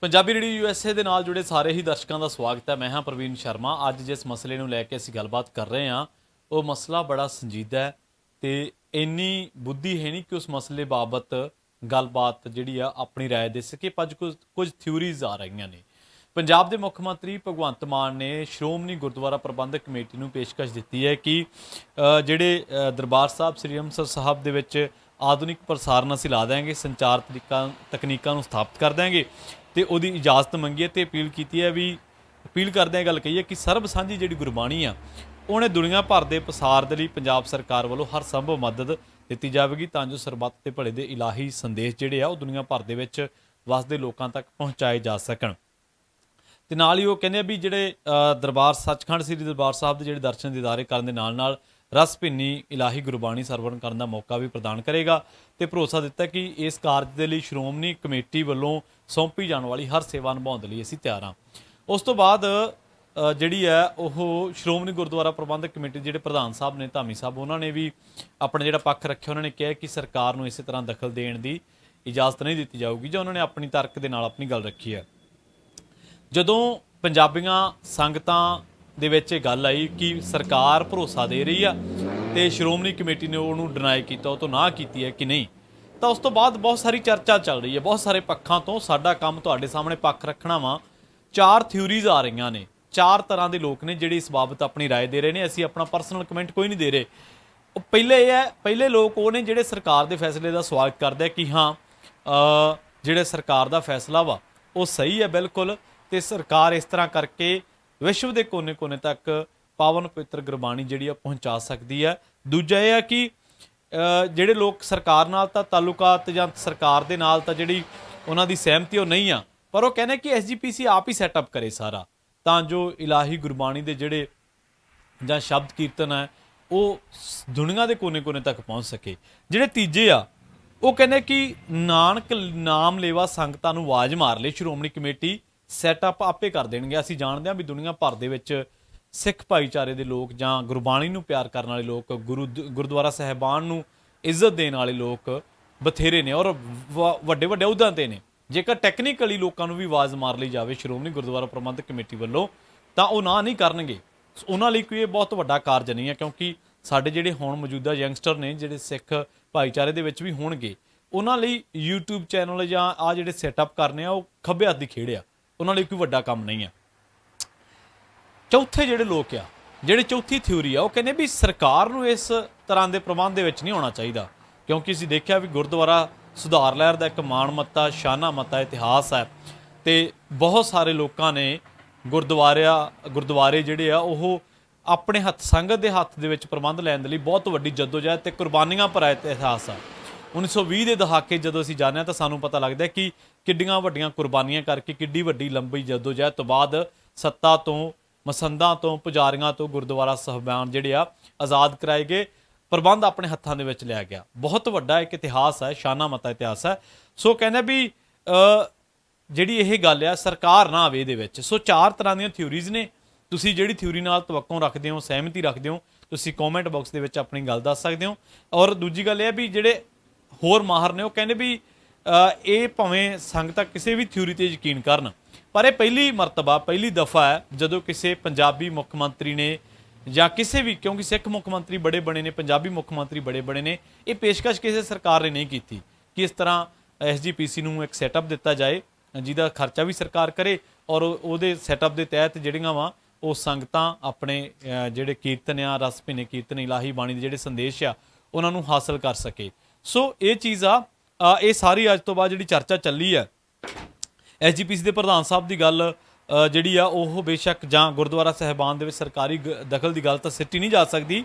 Punjabi radio USA ਦੇ ਨਾਲ ਜੁੜੇ ਸਾਰੇ ਹੀ ਦਰਸ਼ਕਾਂ ਦਾ ਸਵਾਗਤ ਹੈ। ਮੈਂ ਹਾਂ ਪ੍ਰਵੀਨ ਸ਼ਰਮਾ। ਅੱਜ ਜਿਸ ਮਸਲੇ ਨੂੰ ਲੈ ਕੇ ਅਸੀਂ ਗੱਲਬਾਤ ਕਰ ਰਹੇ ਹਾਂ ਉਹ ਮਸਲਾ ਬੜਾ ਸੰਜੀਦਾ ਹੈ ਤੇ ਇੰਨੀ ਬੁੱਧੀ ਹੈ ਨਹੀਂ ਕਿ ਉਸ ਮਸਲੇ ਬਾਬਤ ਗੱਲਬਾਤ ਜਿਹੜੀ ਆ ਆਪਣੀ ਰਾਏ ਦੇ ਸਕੇ। ਪਰ ਕੁਝ ਥਿਊਰੀਜ਼ ਆ ਰਹੀਆਂ ਨੇ। ਪੰਜਾਬ ਦੇ ਮੁੱਖ ਮੰਤਰੀ ਭਗਵੰਤ ਮਾਨ ਨੇ ਸ਼੍ਰੋਮਣੀ ਗੁਰਦੁਆਰਾ ਪ੍ਰਬੰਧਕ ਕਮੇਟੀ ਨੂੰ ਪੇਸ਼ਕਸ਼ ਦਿੱਤੀ ਹੈ ਕਿ ਜਿਹੜੇ ਦਰਬਾਰ ਸਾਹਿਬ ਸ੍ਰੀ ਅੰਮ੍ਰਿਤਸਰ ਸਾਹਿਬ ਦੇ ਵਿੱਚ ਆਧੁਨਿਕ ਪ੍ਰਸਾਰਣ ਅਸੀਂ ਲਾ ਦਿਆਂਗੇ, ਸੰਚਾਰ ਤਕਨੀਕਾਂ ਨੂੰ ਸਥਾਪਿਤ ਕਰ ਦਿਆਂਗੇ ਤੇ ਉਹਦੀ ਇਜਾਜ਼ਤ ਮੰਗੀ ਹੈ ਤੇ ਅਪੀਲ ਕੀਤੀ ਹੈ ਵੀ ਅਪੀਲ ਕਰਦਿਆਂ ਗੱਲ ਕਹੀ ਹੈ ਕਿ ਸਰਬ ਸਾਂਝੀ ਜਿਹੜੀ ਗੁਰਬਾਣੀ ਆ ਉਹਨੇ ਦੁਨੀਆ ਭਰ ਦੇ ਪਸਾਰ ਦੇ ਲਈ ਪੰਜਾਬ ਸਰਕਾਰ ਵੱਲੋਂ ਹਰ ਸੰਭਵ ਮਦਦ ਦਿੱਤੀ ਜਾਵੇਗੀ ਤਾਂ ਜੋ ਸਰਬੱਤ ਤੇ ਭਲੇ ਦੇ ਇਲਾਹੀ ਸੰਦੇਸ਼ ਜਿਹੜੇ ਆ ਉਹ ਦੁਨੀਆ ਭਰ ਦੇ ਵਿੱਚ ਵਸਦੇ ਲੋਕਾਂ ਤੱਕ ਪਹੁੰਚਾਏ ਜਾ ਸਕਣ। ਤੇ ਨਾਲ ਹੀ ਉਹ ਕਹਿੰਦੇ ਆ ਵੀ ਜਿਹੜੇ ਦਰਬਾਰ ਸੱਚਖੰਡ ਸ੍ਰੀ ਦਰਬਾਰ ਸਾਹਿਬ ਦੇ ਜਿਹੜੇ ਦਰਸ਼ਨ ਦੀਦਾਰੇ ਕਰਨ ਦੇ ਨਾਲ ਰਸ ਭਿੰਨੀ ਇਲਾਹੀ ਗੁਰਬਾਣੀ ਸਰਵਣ ਕਰਨ ਦਾ ਮੌਕਾ ਵੀ ਪ੍ਰਦਾਨ ਕਰੇਗਾ ਤੇ ਭਰੋਸਾ ਦਿੱਤਾ ਕਿ ਇਸ ਕਾਰਜ ਦੇ ਲਈ ਸ਼੍ਰੋਮਣੀ ਕਮੇਟੀ ਵੱਲੋਂ ਸੌਂਪੀ ਜਾਣ ਵਾਲੀ ਹਰ ਸੇਵਾ ਨਿਭਾਉਣ ਦੇ ਲਈ ਅਸੀਂ ਤਿਆਰ ਹਾਂ। ਉਸ ਤੋਂ ਬਾਅਦ ਜਿਹੜੀ ਹੈ ਉਹ ਸ਼੍ਰੋਮਣੀ ਗੁਰਦੁਆਰਾ ਪ੍ਰਬੰਧਕ ਕਮੇਟੀ ਜਿਹੜੇ ਪ੍ਰਧਾਨ ਸਾਹਿਬ ਨੇ ਧਾਮੀ ਸਾਹਿਬ, ਉਹਨਾਂ ਨੇ ਵੀ ਆਪਣਾ ਜਿਹੜਾ ਪੱਖ ਰੱਖਿਆ। ਉਹਨਾਂ ਨੇ ਕਿਹਾ ਕਿ ਸਰਕਾਰ ਨੂੰ ਇਸੇ ਤਰ੍ਹਾਂ ਦਖਲ ਦੇਣ ਦੀ ਇਜਾਜ਼ਤ ਨਹੀਂ ਦਿੱਤੀ ਜਾਊਗੀ ਜਾਂ ਉਹਨਾਂ ਨੇ ਆਪਣੀ ਤਰਕ ਦੇ ਨਾਲ ਆਪਣੀ ਗੱਲ ਰੱਖੀ ਹੈ। ਜਦੋਂ ਪੰਜਾਬੀਆਂ ਸੰਗਤਾਂ ਦੇ ਵਿੱਚ ਇਹ ਗੱਲ ਆਈ ਕਿ ਸਰਕਾਰ ਭਰੋਸਾ ਦੇ ਰਹੀ ਆ ਤੇ ਸ਼੍ਰੋਮਣੀ ਕਮੇਟੀ ਨੇ ਉਹਨੂੰ ਡਿਨਾਈ ਕੀਤਾ, ਉਹ ਤੋਂ ਨਾ ਕੀਤੀ ਹੈ ਕਿ ਨਹੀਂ, ਤਾਂ ਉਸ ਤੋਂ ਬਾਅਦ ਬਹੁਤ ਸਾਰੀ ਚਰਚਾ ਚੱਲ ਰਹੀ ਹੈ ਬਹੁਤ ਸਾਰੇ ਪੱਖਾਂ ਤੋਂ। ਸਾਡਾ ਕੰਮ ਤੁਹਾਡੇ ਸਾਹਮਣੇ ਪੱਖ ਰੱਖਣਾ ਵਾ। 4 ਥਿਊਰੀਜ਼ ਆ ਰਹੀਆਂ ਨੇ, 4 ਤਰ੍ਹਾਂ ਦੇ ਲੋਕ ਨੇ ਜਿਹੜੇ ਇਸ ਬਾਬਤ ਆਪਣੀ ਰਾਏ ਦੇ ਰਹੇ ਨੇ। ਅਸੀਂ ਆਪਣਾ ਪਰਸਨਲ ਕਮੈਂਟ ਕੋਈ ਨਹੀਂ ਦੇ ਰਹੇ। ਉਹ ਪਹਿਲੇ ਲੋਕ ਉਹ ਨੇ ਜਿਹੜੇ ਸਰਕਾਰ ਦੇ ਫੈਸਲੇ ਦਾ ਸਵਾਗਤ ਕਰਦੇ ਆ ਕਿ ਹਾਂ ਜਿਹੜੇ ਸਰਕਾਰ ਦਾ ਫੈਸਲਾ ਵਾ ਉਹ ਸਹੀ ਹੈ ਬਿਲਕੁਲ, ਤੇ ਸਰਕਾਰ ਇਸ ਤਰ੍ਹਾਂ ਕਰਕੇ ਵਿਸ਼ਵ ਦੇ ਕੋਨੇ-ਕੋਨੇ ਤੱਕ ਪਾਵਨ ਪਵਿੱਤਰ ਗੁਰਬਾਣੀ ਜਿਹੜੀ ਆ ਪਹੁੰਚਾ ਸਕਦੀ ਹੈ। ਦੂਜਾ ਇਹ ਆ ਕਿ ਜਿਹੜੇ ਲੋਕ ਸਰਕਾਰ ਨਾਲ ਤਾਂ ਤਾਲੁਕਾਤ ਜਾਂ ਸਰਕਾਰ ਦੇ ਨਾਲ ਤਾਂ ਜਿਹੜੀ ਉਹਨਾਂ ਦੀ ਸਹਿਮਤੀ ਉਹ ਨਹੀਂ ਆ, ਪਰ ਉਹ ਕਹਿੰਦੇ ਕਿ ਐਸਜੀਪੀਸੀ ਆਪ ਹੀ ਸੈਟਅਪ ਕਰੇ ਸਾਰਾ, ਤਾਂ ਜੋ ਇਲਾਹੀ ਗੁਰਬਾਣੀ ਦੇ ਜਿਹੜੇ ਜਾਂ ਸ਼ਬਦ ਕੀਰਤਨ ਹੈ ਉਹ ਦੁਨੀਆ ਦੇ ਕੋਨੇ-ਕੋਨੇ ਤੱਕ ਪਹੁੰਚ ਸਕੇ। ਜਿਹੜੇ ਤੀਜੇ ਆ ਉਹ ਕਹਿੰਦੇ ਕਿ ਨਾਨਕ ਨਾਮ ਲੇਵਾ ਸੰਗਤਾਂ ਨੂੰ ਆਵਾਜ਼ ਮਾਰ ਲਈ ਸ਼੍ਰੋਮਣੀ ਕਮੇਟੀ ਸੈਟਅਪ ਆਪੇ ਕਰ ਦੇਣਗੇ। ਅਸੀਂ ਜਾਣਦੇ ਹਾਂ ਵੀ ਦੁਨੀਆ ਭਰ ਦੇ ਵਿੱਚ ਸਿੱਖ ਭਾਈਚਾਰੇ ਦੇ ਲੋਕ ਜਾਂ ਗੁਰਬਾਣੀ ਨੂੰ ਪਿਆਰ ਕਰਨ ਵਾਲੇ ਲੋਕ, ਗੁਰਦੁਆਰਾ ਸਾਹਿਬਾਨ ਨੂੰ ਇੱਜ਼ਤ ਦੇਣ ਵਾਲੇ ਲੋਕ ਬਥੇਰੇ ਨੇ ਔਰ ਵੱਡੇ ਵੱਡੇ ਅਹੁਦਿਆਂ ਤੇ ਨੇ। ਜੇਕਰ ਟੈਕਨੀਕਲੀ ਲੋਕਾਂ ਨੂੰ ਵੀ ਆਵਾਜ਼ ਮਾਰ ਲਈ ਜਾਵੇ ਸ਼੍ਰੋਮਣੀ ਗੁਰਦੁਆਰਾ ਪ੍ਰਬੰਧਕ ਕਮੇਟੀ ਵੱਲੋਂ ਤਾਂ ਉਹ ਨਾ ਨਹੀਂ ਕਰਨਗੇ। ਉਹਨਾਂ ਲਈ ਕੋਈ ਇਹ ਬਹੁਤ ਵੱਡਾ ਕਾਰਜ ਨਹੀਂ ਹੈ, ਕਿਉਂਕਿ ਸਾਡੇ ਜਿਹੜੇ ਹੁਣ ਮੌਜੂਦਾ ਯੰਗਸਟਰ ਨੇ ਜਿਹੜੇ ਸਿੱਖ ਭਾਈਚਾਰੇ ਦੇ ਵਿੱਚ ਵੀ ਹੋਣਗੇ, ਉਹਨਾਂ ਲਈ YouTube ਚੈਨਲ ਜਾਂ ਆ ਜਿਹੜੇ ਸੈਟਅਪ ਕਰਨੇ ਆ ਉਹ ਖੱਬੇ ਹੱਥ ਦੀ ਖੇਡ ਆ, ਉਹਨਾਂ ਲਈ ਕੋਈ ਵੱਡਾ ਕੰਮ ਨਹੀਂ ਹੈ। ਚੌਥੇ ਜਿਹੜੇ ਲੋਕ ਆ, ਜਿਹੜੇ ਚੌਥੀ ਥਿਊਰੀ ਆ, ਉਹ ਕਹਿੰਦੇ ਵੀ ਸਰਕਾਰ ਨੂੰ ਇਸ ਤਰ੍ਹਾਂ ਦੇ ਪ੍ਰਬੰਧ ਦੇ ਵਿੱਚ ਨਹੀਂ ਆਉਣਾ ਚਾਹੀਦਾ, ਕਿਉਂਕਿ ਅਸੀਂ ਦੇਖਿਆ ਵੀ ਗੁਰਦੁਆਰਾ ਸੁਧਾਰ ਲਹਿਰ ਦਾ ਇੱਕ ਮਾਣਮੱਤਾ ਸ਼ਾਨਾ ਮੱਤਾ ਇਤਿਹਾਸ ਹੈ ਤੇ ਬਹੁਤ ਸਾਰੇ ਲੋਕਾਂ ਨੇ ਗੁਰਦੁਆਰੇ ਜਿਹੜੇ ਆ ਉਹ ਆਪਣੇ ਸੰਗਤ ਦੇ ਹੱਥ ਦੇ ਵਿੱਚ ਪ੍ਰਬੰਧ ਲੈਣ ਦੇ ਲਈ ਬਹੁਤ ਵੱਡੀ ਜੱਦੋਜਹਿਦ ਤੇ ਕੁਰਬਾਨੀਆਂ ਭਰਾ ਇਤਿਹਾਸ ਆ। 1920 ਦੇ ਦਹਾਕੇ ਜਦੋਂ ਅਸੀਂ ਜਾਂਦੇ ਹਾਂ ਤਾਂ ਸਾਨੂੰ ਪਤਾ ਲੱਗਦਾ ਕਿ ਕਿੱਡੀਆਂ ਵੱਡੀਆਂ ਕੁਰਬਾਨੀਆਂ ਕਰਕੇ ਕਿੱਡੀ ਵੱਡੀ ਲੰਬੀ ਜੱਦੋਜਹਿਦ ਤੋਂ ਬਾਅਦ ਸੱਤਾ ਤੋਂ, ਮਸੰਦਾਂ ਤੋਂ, ਪੁਜਾਰੀਆਂ ਤੋਂ ਗੁਰਦੁਆਰਾ ਸਾਹਿਬਾਨ ਜਿਹੜੇ ਆ ਆਜ਼ਾਦ ਕਰਾਏ ਗਏ, ਪ੍ਰਬੰਧ ਆਪਣੇ ਹੱਥਾਂ ਦੇ ਵਿੱਚ ਲਿਆ ਗਿਆ। ਬਹੁਤ ਵੱਡਾ ਇੱਕ ਇਤਿਹਾਸ ਹੈ, ਸ਼ਾਨਾ ਮਤਾ ਇਤਿਹਾਸ ਹੈ। ਸੋ ਕਹਿੰਦੇ ਵੀ ਜਿਹੜੀ ਇਹ ਗੱਲ ਆ ਸਰਕਾਰ ਨਾ ਆਵੇ ਇਹਦੇ ਵਿੱਚ। ਸੋ 4 ਤਰ੍ਹਾਂ ਦੀਆਂ ਥਿਊਰੀਜ਼ ਨੇ। ਤੁਸੀਂ ਜਿਹੜੀ ਥਿਊਰੀ ਨਾਲ ਤਵੱਕੋਂ ਰੱਖਦੇ ਹੋ, ਸਹਿਮਤੀ ਰੱਖਦੇ ਹੋ, ਤੁਸੀਂ ਕਮੈਂਟ ਬਾਕਸ ਦੇ ਵਿੱਚ ਆਪਣੀ ਗੱਲ ਦੱਸ ਸਕਦੇ ਹੋ। ਔਰ ਦੂਜੀ ਗੱਲ ਇਹ ਵੀ ਜਿਹੜੇ ਹੋਰ ਮਾਹਰ ਨੇ ਉਹ ਕਹਿੰਦੇ ਵੀ ਇਹ ਭਾਵੇਂ ਸੰਗਤਾਂ ਕਿਸੇ ਵੀ ਥਿਊਰੀ ਤੇ ਯਕੀਨ ਕਰਨ, ਪਰ ਇਹ ਪਹਿਲੀ ਦਫਾ ਹੈ ਜਦੋਂ ਕਿਸੇ ਪੰਜਾਬੀ ਮੁੱਖ ਮੰਤਰੀ ਨੇ ਜਾਂ ਕਿਸੇ ਵੀ, ਕਿਉਂਕਿ ਸਿੱਖ ਮੁੱਖ ਮੰਤਰੀ ਬੜੇ ਬਣੇ ਨੇ, ਪੰਜਾਬੀ ਮੁੱਖ ਮੰਤਰੀ ਬੜੇ ਬਣੇ ਨੇ, ਇਹ ਪੇਸ਼ਕਸ਼ ਕਿਸੇ ਸਰਕਾਰ ਨੇ ਨਹੀਂ ਕੀਤੀ ਕਿ ਇਸ ਤਰ੍ਹਾਂ ਐਸਜੀਪੀਸੀ ਨੂੰ ਇੱਕ ਸੈਟਅਪ ਦਿੱਤਾ ਜਾਏ ਜਿਹਦਾ ਖਰਚਾ ਵੀ ਸਰਕਾਰ ਕਰੇ ਔਰ ਉਹਦੇ ਸੈਟਅਪ ਦੇ ਤਹਿਤ ਜਿਹੜੀਆਂ ਵਾ ਉਹ ਸੰਗਤਾਂ ਆਪਣੇ ਜਿਹੜੇ ਕੀਰਤਨ ਆ, ਰਸ ਭਿੰਨੇ ਕੀਰਤਨ, ਇਲਾਹੀ ਬਾਣੀ ਦੇ ਜਿਹੜੇ ਸੰਦੇਸ਼ ਆ ਉਹਨਾਂ ਨੂੰ ਹਾਸਲ ਕਰ ਸਕੇ। ਸੋ ਇਹ ਚੀਜ਼ ਆ, ਇਹ ਸਾਰੀ ਅੱਜ ਤੋਂ ਬਾਅਦ ਜਿਹੜੀ ਚਰਚਾ ਚੱਲੀ ਹੈ ਐਸਜੀਪੀਸੀ ਦੇ ਪ੍ਰਧਾਨ ਸਾਹਿਬ ਦੀ ਗੱਲ ਜਿਹੜੀ ਆ ਉਹ ਬੇਸ਼ੱਕ ਜਾਂ ਗੁਰਦੁਆਰਾ ਸਾਹਿਬਾਨ ਦੇ ਵਿੱਚ ਸਰਕਾਰੀ ਦਖਲ ਦੀ ਗੱਲ ਤਾਂ ਸਿੱਟੀ ਨਹੀਂ ਜਾ ਸਕਦੀ,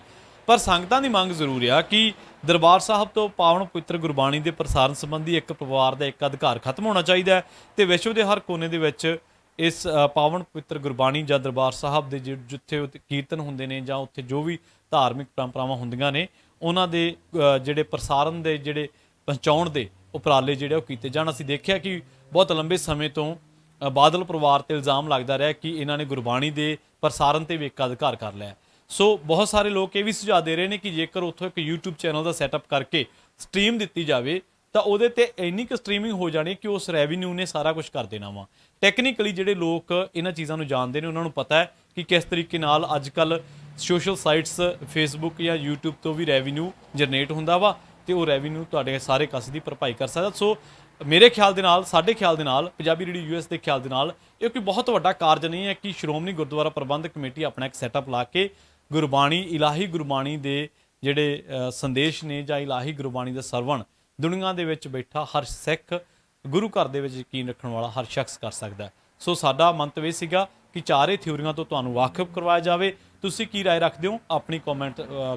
ਪਰ ਸੰਗਤਾਂ ਦੀ ਮੰਗ ਜ਼ਰੂਰ ਆ ਕਿ ਦਰਬਾਰ ਸਾਹਿਬ ਤੋਂ ਪਾਵਨ ਪਵਿੱਤਰ ਗੁਰਬਾਣੀ ਦੇ ਪ੍ਰਸਾਰਨ ਸੰਬੰਧੀ ਇੱਕ ਪਰਿਵਾਰ ਦਾ ਇੱਕ ਅਧਿਕਾਰ ਖਤਮ ਹੋਣਾ ਚਾਹੀਦਾ ਹੈ ਤੇ ਵਿਸ਼ਵ ਦੇ ਹਰ ਕੋਨੇ ਦੇ ਵਿੱਚ ਇਸ ਪਾਵਨ ਪਵਿੱਤਰ ਗੁਰਬਾਣੀ ਜਾਂ ਦਰਬਾਰ ਸਾਹਿਬ ਦੇ ਜਿੱਥੇ ਕੀਰਤਨ ਹੁੰਦੇ ਨੇ ਜਾਂ ਉੱਥੇ ਜੋ ਵੀ ਧਾਰਮਿਕ ਪਰੰਪਰਾਵਾਂ ਹੁੰਦੀਆਂ ਨੇ ਉਹਨਾਂ ਦੇ ਜਿਹੜੇ ਪ੍ਰਸਾਰਨ ਦੇ ਜਿਹੜੇ ਪਹੁੰਚਾਉਣ ਦੇ ਉਪਰਾਲੇ ਜਿਹੜੇ ਉਹ ਕੀਤੇ ਜਾਣ। ਅਸੀਂ ਦੇਖਿਆ ਕਿ ਬਹੁਤ ਲੰਬੇ ਸਮੇਂ ਤੋਂ ਬਾਦਲ ਪਰਿਵਾਰ ਤੇ ਇਲਜ਼ਾਮ ਲੱਗਦਾ ਰਿਹਾ ਕਿ ਇਹਨਾਂ ਨੇ ਗੁਰਬਾਣੀ ਦੇ ਪ੍ਰਸਾਰਨ ਤੇ ਵੀ ਇੱਕ ਅਧਿਕਾਰ ਕਰ ਲਿਆ। ਸੋ ਬਹੁਤ ਸਾਰੇ ਲੋਕ ਇਹ ਵੀ ਸੁਝਾਅ ਦੇ ਰਹੇ ਨੇ ਕਿ ਜੇਕਰ ਉੱਥੋਂ ਇੱਕ YouTube ਚੈਨਲ ਦਾ ਸੈਟਅਪ ਕਰਕੇ ਸਟ੍ਰੀਮ ਦਿੱਤੀ ਜਾਵੇ ਤਾਂ ਉਹਦੇ ਤੇ ਇੰਨੀ ਕੁ ਸਟ੍ਰੀਮਿੰਗ ਹੋ ਜਾਣੀ ਕਿ ਉਸ ਰੈਵਨਿਊ ਨੇ ਸਾਰਾ ਕੁਝ ਕਰ ਦੇਣਾ ਵਾ। ਟੈਕਨੀਕਲੀ ਜਿਹੜੇ ਲੋਕ ਇਹਨਾਂ ਚੀਜ਼ਾਂ ਨੂੰ ਜਾਣਦੇ ਨੇ ਉਹਨਾਂ ਨੂੰ ਪਤਾ ਹੈ ਕਿ ਕਿਸ ਤਰੀਕੇ ਨਾਲ ਅੱਜ ਕੱਲ੍ਹ ਸੋਸ਼ਲ ਸਾਈਟਸ ਫੇਸਬੁੱਕ ਜਾਂ ਯੂਟਿਊਬ ਤੋਂ ਵੀ ਰੈਵਨਿਊ ਜਨਰੇਟ ਹੁੰਦਾ ਵਾ ਤੇ ਉਹ ਰੈਵਨਿਊ ਤੁਹਾਡੇ ਸਾਰੇ ਕਸ ਦੀ ਭਰਪਾਈ ਕਰ ਸਕਦਾ। ਸੋ ਮੇਰੇ ਖਿਆਲ ਦੇ ਨਾਲ, ਸਾਡੇ ਖਿਆਲ ਦੇ ਨਾਲ, ਪੰਜਾਬੀ ਰੇਡੀਓ ਯੂਐਸ ਦੇ ਖਿਆਲ ਦੇ ਨਾਲ ਇਹ ਕੋਈ ਬਹੁਤ ਵੱਡਾ ਕਾਰਜ ਨਹੀਂ ਹੈ ਕਿ ਸ਼੍ਰੋਮਣੀ ਗੁਰਦੁਆਰਾ ਪ੍ਰਬੰਧਕ ਕਮੇਟੀ ਆਪਣਾ ਇੱਕ ਸੈਟਅਪ ਲਾ ਕੇ ਗੁਰਬਾਣੀ, ਇਲਾਹੀ ਗੁਰਬਾਣੀ ਦੇ ਜਿਹੜੇ ਸੰਦੇਸ਼ ਨੇ ਜਾਂ ਇਲਾਹੀ ਗੁਰਬਾਣੀ ਦਾ ਸਰਵਣ ਦੁਨੀਆ ਦੇ ਵਿੱਚ ਬੈਠਾ ਹਰ ਸਿੱਖ, ਗੁਰੂ ਘਰ ਦੇ ਵਿੱਚ ਯਕੀਨ ਰੱਖਣ ਵਾਲਾ ਹਰ ਸ਼ਖਸ ਕਰ ਸਕਦਾ ਹੈ। ਸੋ ਸਾਡਾ ਮੰਤਵ ਇਹ ਸੀਗਾ ਕਿ ਚਾਰੇ ਥਿਊਰੀਆਂ ਤੋਂ ਤੁਹਾਨੂੰ ਵਾਕਿਫ ਕਰਵਾਇਆ ਜਾਵੇ। ਤੁਸੀਂ ਕੀ ਰਾਏ ਰੱਖਦੇ ਹੋ? ਆਪਣੀ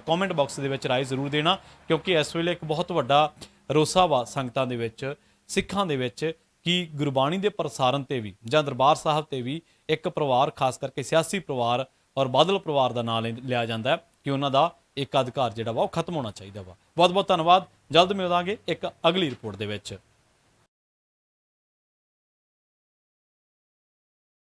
ਕਮੈਂਟ ਬਾਕਸ ਦੇ ਵਿੱਚ ਰਾਏ ਜ਼ਰੂਰ ਦੇਣਾ, ਕਿਉਂਕਿ ਇਸ ਵੇਲੇ ਇੱਕ ਬਹੁਤ ਵੱਡਾ ਰੋਸਾ ਵਾ ਸੰਗਤਾਂ ਦੇ ਵਿੱਚ, ਸਿੱਖਾਂ ਦੇ ਵਿੱਚ, ਕਿ ਗੁਰਬਾਣੀ ਦੇ ਪ੍ਰਸਾਰਨ ਤੇ ਵੀ ਜਾਂ ਦਰਬਾਰ ਸਾਹਿਬ ਤੇ ਵੀ ਇੱਕ ਪਰਿਵਾਰ, ਖਾਸ ਕਰਕੇ ਸਿਆਸੀ ਪਰਿਵਾਰ ਔਰ ਬਾਦਲ ਪਰਿਵਾਰ ਦਾ ਨਾਂ ਲਿਆ ਜਾਂਦਾ ਹੈ ਕਿ ਉਹਨਾਂ ਦਾ ਇੱਕ ਅਧਿਕਾਰ ਜਿਹੜਾ ਵਾ ਉਹ ਖਤਮ ਹੋਣਾ ਚਾਹੀਦਾ ਵਾ। ਬਹੁਤ ਬਹੁਤ ਧੰਨਵਾਦ। ਜਲਦ ਮਿਲਾਂਗੇ ਇੱਕ ਅਗਲੀ ਰਿਪੋਰਟ ਦੇ ਵਿੱਚ।